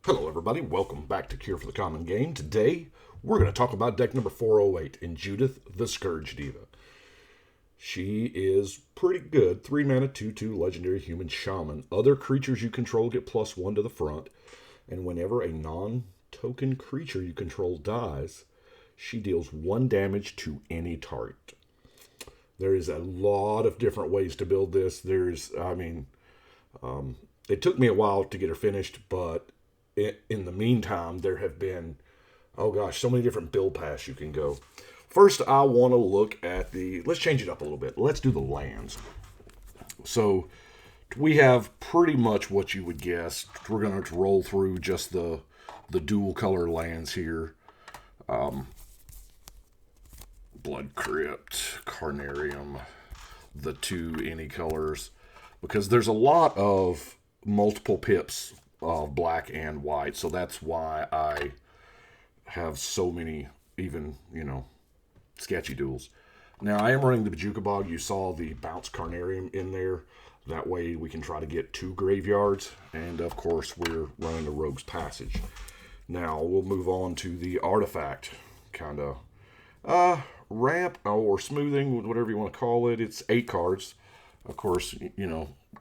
Hello everybody, welcome back to Cure for the Common Game. Today, we're going to talk about deck number 408 in Judith, the Scourge Diva. She is pretty good. 3 mana, 2/2 legendary human shaman. Other creatures you control get +1 to the front. And whenever a non-token creature you control dies, she deals 1 damage to any target. There is a lot of different ways to build this. It took me a while to get her finished, but in the meantime, there have been, so many different build paths you can go. First, I want to look at let's change it up a little bit. Let's do the lands. So, we have pretty much what you would guess. We're going to roll through just the dual color lands here. Blood Crypt, Carnarium, the 2 any colors. Because there's a lot of multiple pips of black and white, so that's why I have so many even, sketchy duels. Now, I am running the Bajuka Bog. You saw the Bounce Carnarium in there. That way we can try to get 2 graveyards, and of course we're running the Rogue's Passage. Now, we'll move on to the Artifact, kind of ramp or smoothing, whatever you want to call it. It's 8 cards. Of course,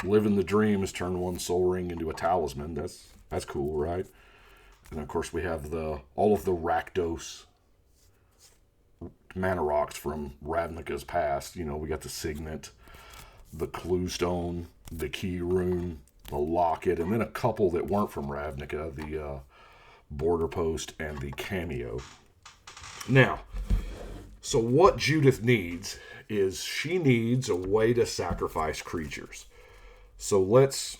living the dream is turn 1 Soul Ring into a Talisman. That's cool, right? And of course, we have all of the Rakdos mana rocks from Ravnica's past. We got the Signet, the Clue Stone, the Key Rune, the Locket, and then a couple that weren't from Ravnica, the Border Post and the Cameo. Now, so what Judith needs is she needs a way to sacrifice creatures. So let's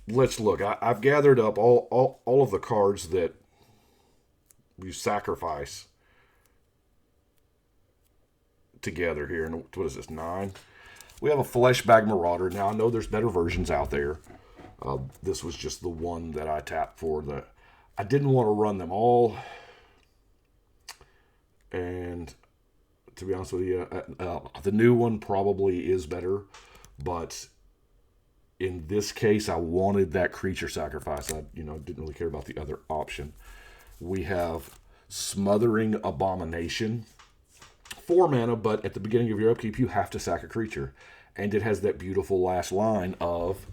look. I've gathered up all of the cards that you sacrifice together here. And what is this, 9? We have a Fleshbag Marauder. Now, I know there's better versions out there. This was just the one that I tapped for. I didn't want to run them all. And to be honest with you, the new one probably is better, but in this case, I wanted that creature sacrifice. I, didn't really care about the other option. We have Smothering Abomination, 4 mana, but at the beginning of your upkeep, you have to sack a creature, and it has that beautiful last line of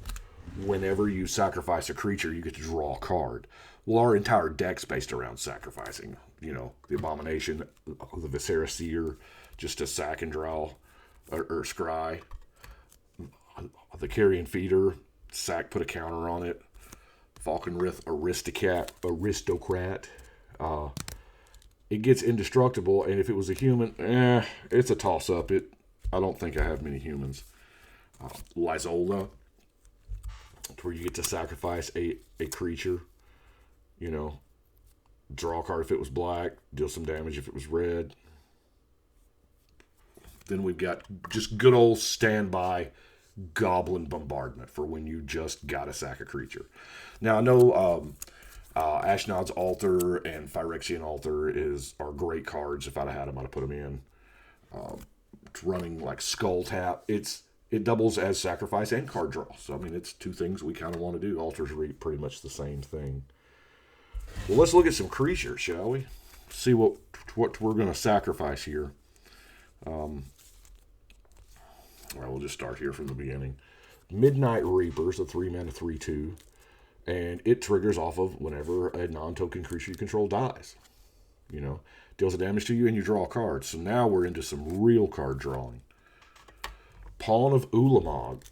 whenever you sacrifice a creature, you get to draw a card. Well, our entire deck's based around sacrificing. The Abomination, the Viscera Seer, just to sack and draw, or scry. The Carrion Feeder, sack, put a counter on it. Falconrith Aristocrat. It gets indestructible, and if it was a human, it's a toss-up. I don't think I have many humans. Lizola, where you get to sacrifice a creature. Draw a card if it was black, deal some damage if it was red. Then we've got just good old standby Goblin Bombardment for when you just gotta sack a creature. Now, I know Ashnod's Altar and Phyrexian Altar are great cards. If I'd have had them, I'd have put them in. Running like Skull Tap. It doubles as sacrifice and card draw. So, it's 2 things we kind of want to do. Altars are pretty much the same thing. Well, let's look at some creatures, shall we? See what we're going to sacrifice here. We'll just start here from the beginning. Midnight Reaper's a 3 mana 3/2, and it triggers off of whenever a non-token creature you control dies. Deals a damage to you and you draw a card. So now we're into some real card drawing. Pawn of Ulamog.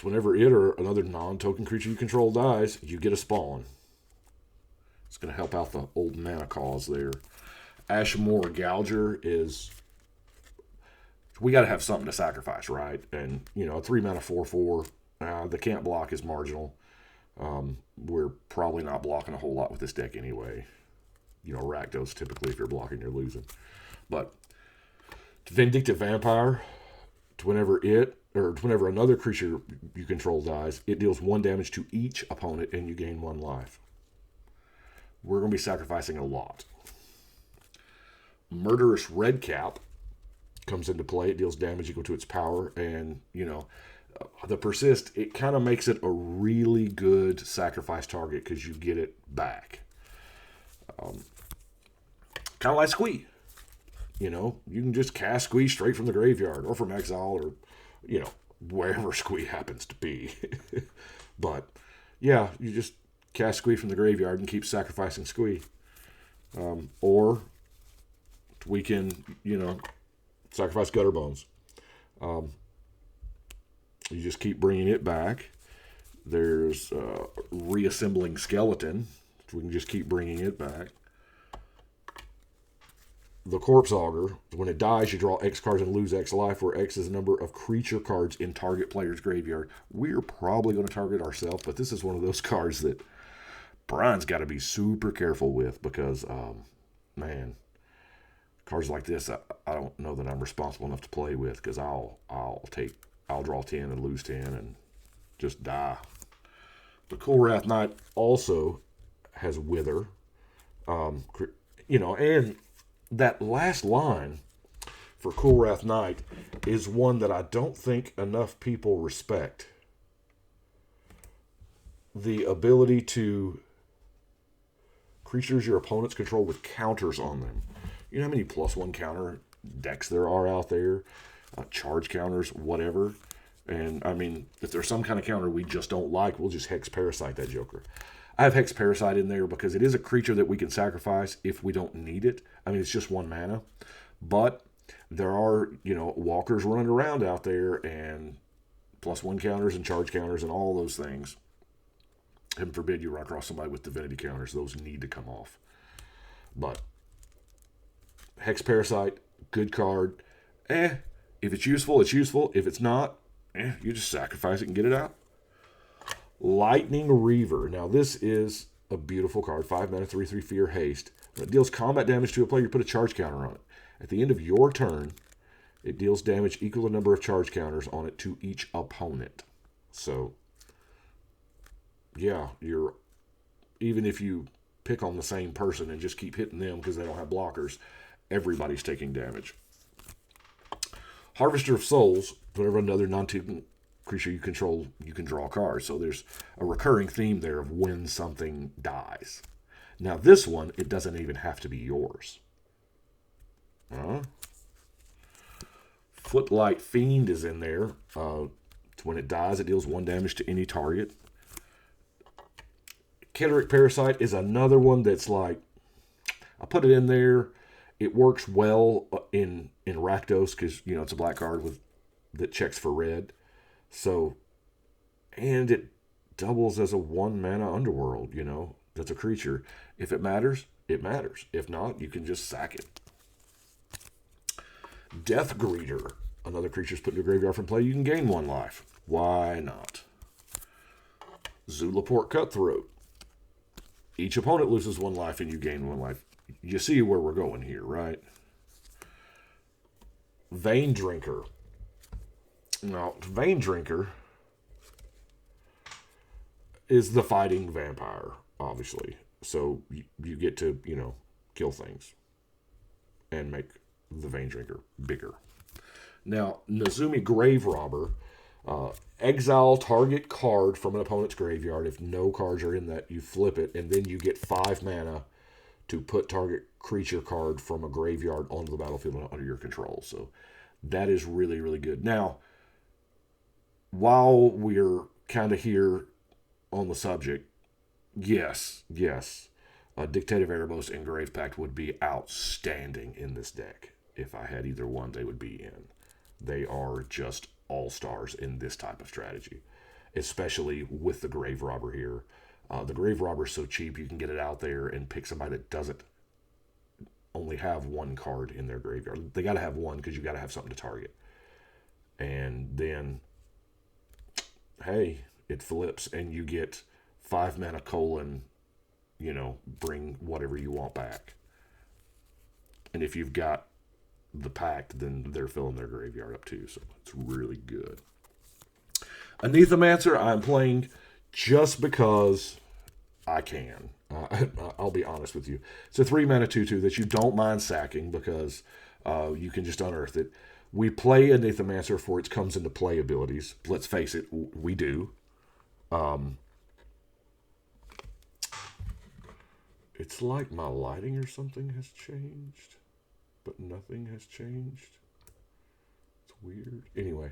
Whenever it or another non-token creature you control dies, you get a spawn. It's going to help out the old mana cause there. Ashmore Gouger is... We got to have something to sacrifice, right? And, a 3 mana 4/4. The can't block is marginal. We're probably not blocking a whole lot with this deck anyway. Rakdos, typically, if you're blocking, you're losing. But Vindictive Vampire, whenever another creature you control dies, it deals 1 damage to each opponent and you gain 1 life. We're going to be sacrificing a lot. Murderous Redcap comes into play. It deals damage equal to its power, and The persist, it kind of makes it a really good sacrifice target because you get it back. Kind of like Squee. You know, you can just cast Squee straight from the graveyard or from exile or, you know, wherever Squee happens to be. But, yeah, you just cast Squee from the graveyard and keep sacrificing Squee. Or we can, you know, sacrifice Gutter Bones. You just keep bringing it back. There's reassembling Skeleton. So we can just keep bringing it back. The Corpse Augur. When it dies, you draw X cards and lose X life, where X is the number of creature cards in target player's graveyard. We're probably going to target ourselves, but this is one of those cards that Brian's got to be super careful with because, man, cards like this, I don't know that I'm responsible enough to play with because I'll draw 10 and lose 10 and just die. The Cool Wrath Knight also has Wither, you know, and that last line for Cool Wrath Knight is one that I don't think enough people respect. The ability to creatures your opponents control with counters on them. You know how many +1 counter decks there are out there? Charge counters, whatever. And, I mean, if there's some kind of counter we just don't like, we'll just Hex Parasite that joker. I have Hex Parasite in there because it is a creature that we can sacrifice if we don't need it. I mean, it's just 1 mana. But there are, you know, walkers running around out there and +1 counters and charge counters and all those things. Heaven forbid you run across somebody with divinity counters. Those need to come off. But Hex Parasite, good card. If it's useful, it's useful. If it's not, you just sacrifice it and get it out. Lightning Reaver. Now, this is a beautiful card. 5 mana, 3/3 fear, haste. When it deals combat damage to a player, you put a charge counter on it. At the end of your turn, it deals damage equal to the number of charge counters on it to each opponent. So, yeah, even if you pick on the same person and just keep hitting them because they don't have blockers, everybody's taking damage. Harvester of Souls. Whenever another non-token creature you control, you can draw cards. So there's a recurring theme there of when something dies. Now this one, it doesn't even have to be yours. Footlight Fiend is in there. When it dies, it deals 1 damage to any target. Ketteric Parasite is another one that's like, I put it in there. It works well in Rakdos because, you know, it's a black card that checks for red. So, and it doubles as a 1 mana underworld, you know, that's a creature. If it matters, it matters. If not, you can just sack it. Death Greeter, another creature's put in your graveyard from play, you can gain 1 life. Why not? Zulaport Cutthroat. Each opponent loses 1 life and you gain 1 life. You see where we're going here, right? Vein Drinker. Now, Vein Drinker is the fighting vampire, obviously. So you get to, you know, kill things and make the Vein Drinker bigger. Now, Nezumi Grave Robber. Exile target card from an opponent's graveyard. If no cards are in that, you flip it, and then you get 5 mana to put target creature card from a graveyard onto the battlefield under your control. So that is really, really good. Now, while we're kind of here on the subject, yes, Dictative Erebos and Grave Pact would be outstanding in this deck. If I had either one, they would be in. They are just all-stars in this type of strategy, especially with the Grave Robber here. The Grave Robber is so cheap, you can get it out there and pick somebody that doesn't only have 1 card in their graveyard. They got to have 1 because you got to have something to target. And then, hey, it flips and you get 5 mana colon, you know, bring whatever you want back. And if you've got the pact, then they're filling their graveyard up too. So it's really good. Anethomancer, I'm playing just because I can. I'll be honest with you. It's a 3 mana 2/2 that you don't mind sacking because you can just unearth it. We play a Nathomancer for its comes into play abilities. Let's face it, we do. It's like my lighting or something has changed, but nothing has changed. It's weird. Anyway,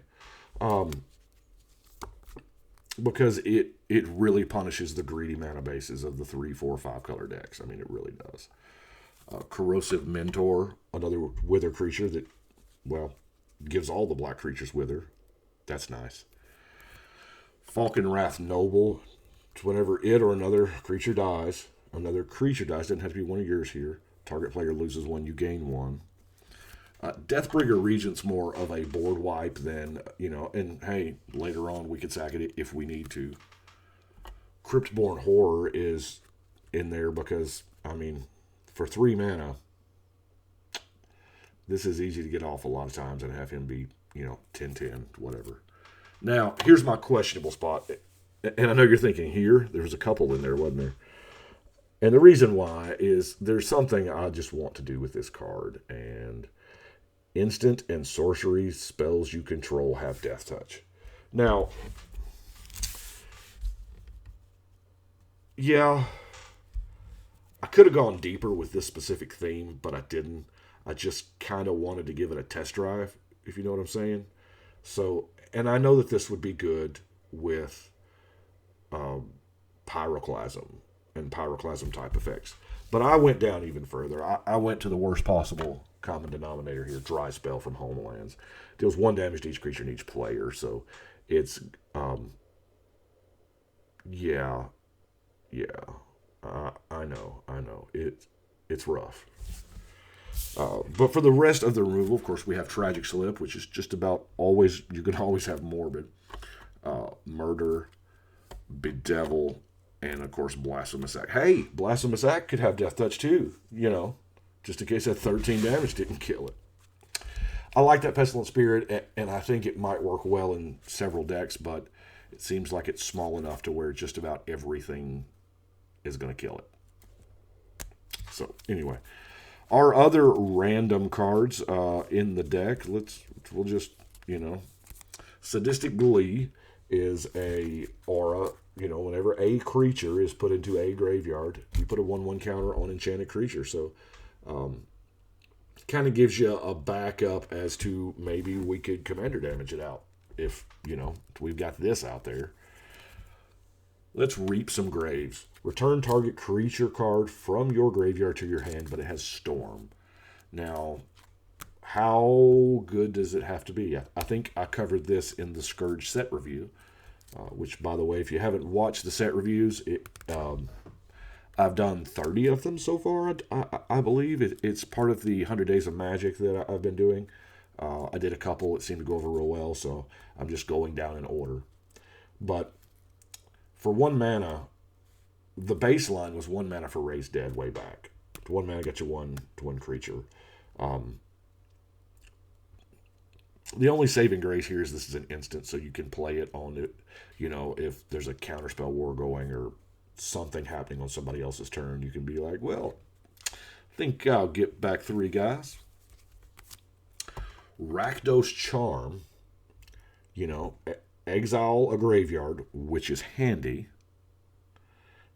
because it really punishes the greedy mana bases of the 3, 4, 5 color decks. I mean, it really does. Corrosive Mentor, another wither creature that, well, gives all the black creatures wither. That's nice. Falcon Wrath Noble. Whenever it or another creature dies, doesn't have to be one of yours here. Target player loses one, you gain one. Deathbringer Regent's more of a board wipe than, and hey, later on we could sack it if we need to. Cryptborn Horror is in there because, I mean, for 3 mana, this is easy to get off a lot of times and have him be, 10-10, whatever. Now, here's my questionable spot. And I know you're thinking, there's a couple in there, wasn't there? And the reason why is there's something I just want to do with this card. And instant and sorcery spells you control have Death Touch. Now, yeah, I could have gone deeper with this specific theme, but I didn't. I just kind of wanted to give it a test drive, if you know what I'm saying. So, and I know that this would be good with Pyroclasm and Pyroclasm type effects. But I went down even further. I went to the worst possible common denominator here, Dry Spell from Homelands. Deals 1 damage to each creature and each player. So it's, yeah. I know. It's rough. But for the rest of the removal, of course, we have Tragic Slip, which is just about always, you can always have Morbid, Murder, Bedevil, and of course, Blasphemous Act. Hey, Blasphemous Act could have Death Touch too, just in case that 13 damage didn't kill it. I like that Pestilent Spirit, and I think it might work well in several decks, but it seems like it's small enough to where just about everything is going to kill it. So, anyway. Our other random cards in the deck, we'll just, Sadistic Glee is a aura. Whenever a creature is put into a graveyard, you put a 1/1 counter on enchanted creature. So, kind of gives you a backup as to maybe we could commander damage it out if, we've got this out there. Let's Reap some Graves. Return target creature card from your graveyard to your hand, but it has Storm. Now, how good does it have to be? I think I covered this in the Scourge set review, which, by the way, if you haven't watched the set reviews, I've done 30 of them so far, I believe. It's part of the 100 Days of Magic that I've been doing. I did a couple. It seemed to go over real well, so I'm just going down in order. But for 1 mana, the baseline was 1 mana for Raise Dead way back. 1 mana got you 1 creature. The only saving grace here is this is an instant, so you can play it on it. If there's a counterspell war going or something happening on somebody else's turn, you can be like, well, I think I'll get back 3 guys. Rakdos Charm, exile a graveyard, which is handy.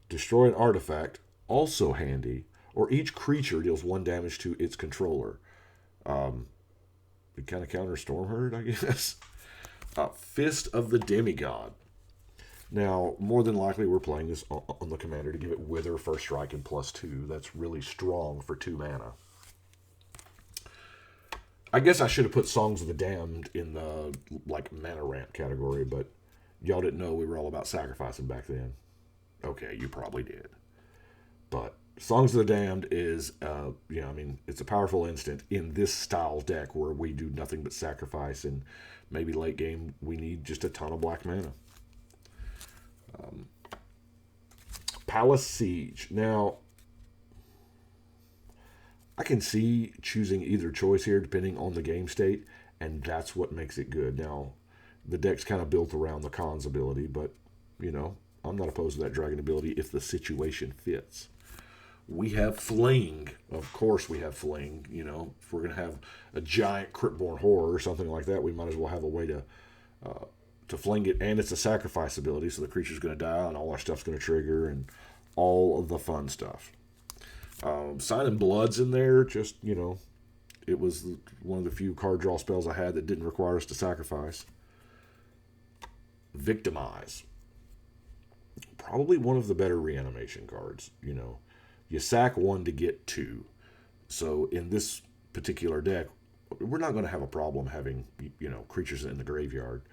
Destroy an artifact, also handy. Or each creature deals 1 damage to its controller. It kind of counters Stormherd, I guess. Fist of the Demigod. Now, more than likely, we're playing this on the commander to give it Wither, First Strike, and +2. That's really strong for 2 mana. I guess I should have put Songs of the Damned in the mana ramp category, but y'all didn't know we were all about sacrificing back then. Okay, you probably did. But Songs of the Damned is, it's a powerful instant in this style deck where we do nothing but sacrifice, and maybe late game we need just a ton of black mana. Palace Siege. Now, I can see choosing either choice here depending on the game state, and that's what makes it good. Now, the deck's kind of built around the Khan's ability, but, I'm not opposed to that dragon ability if the situation fits. We have Fling. Of course we have Fling. You know, if we're going to have a giant Cryptborn Horror or something like that, we might as well have a way to fling it. And it's a sacrifice ability, so the creature's going to die and all our stuff's going to trigger and all of the fun stuff. Signing Blood's in there, just, you know, it was one of the few card draw spells I had that didn't require us to sacrifice. Victimize. Probably one of the better reanimation cards. You know, you sack 1 to get 2. So in this particular deck, we're not going to have a problem having, you know, creatures in the graveyard,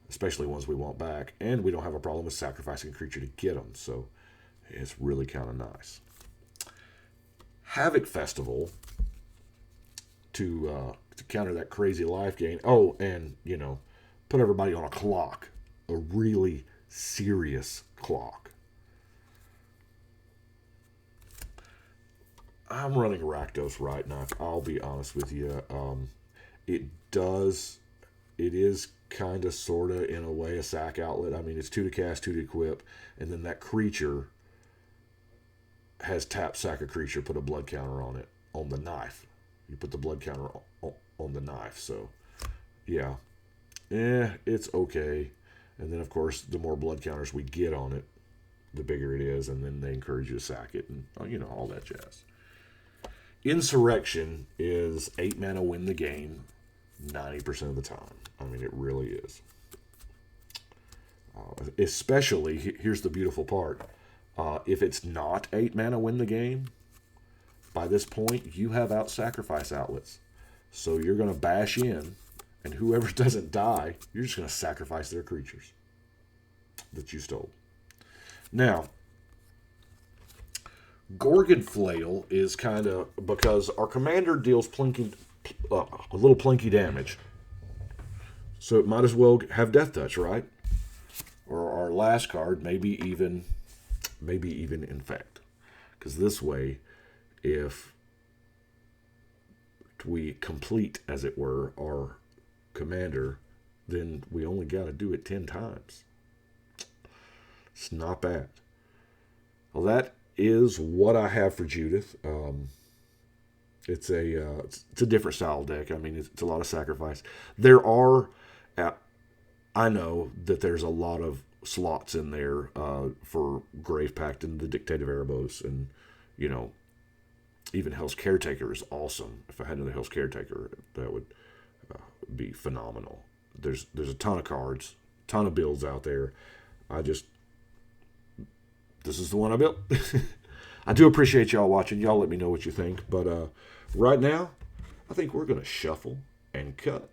especially ones we want back. And we don't have a problem with sacrificing a creature to get them. So it's really kind of nice. Havoc Festival to counter that crazy life gain. Oh, and, you know, put everybody on a clock. A really serious clock. I'm running Rakdos right now. I'll be honest with you. It is kind of, sort of, in a way, a sack outlet. I mean, it's 2 to cast, 2 to equip, and then that creature has tap, sack a creature, put a blood counter on it, on the knife. You put the blood counter on the knife, so, yeah. It's okay. And then, of course, the more blood counters we get on it, the bigger it is, and then they encourage you to sack it, and, you know, all that jazz. Insurrection is 8 mana, win the game 90% of the time. I mean, it really is. Especially, here's the beautiful part, if it's not 8 mana, win the game, by this point, you have sacrifice outlets. So you're going to bash in, and whoever doesn't die, you're just going to sacrifice their creatures that you stole. Now, Gorgon Flail is kind of, because our commander deals a little plinky damage. So it might as well have Death Touch, right? Or our last card, maybe even Infect. Because this way, if we complete, as it were, our commander, then we only got to do it 10 times. It's not bad. Well, that is what I have for Judith. It's a different style deck. I mean, it's a lot of sacrifice. I know that there's a lot of slots in there for Grave Pact and the Dictate of Erebos, and, you know, even Hell's Caretaker is awesome. If I had another Hell's Caretaker, that would be phenomenal. There's a ton of cards, ton of builds out there. This is the one I built. I do appreciate y'all watching. Y'all let me know what you think. But right now, I think we're going to shuffle and cut.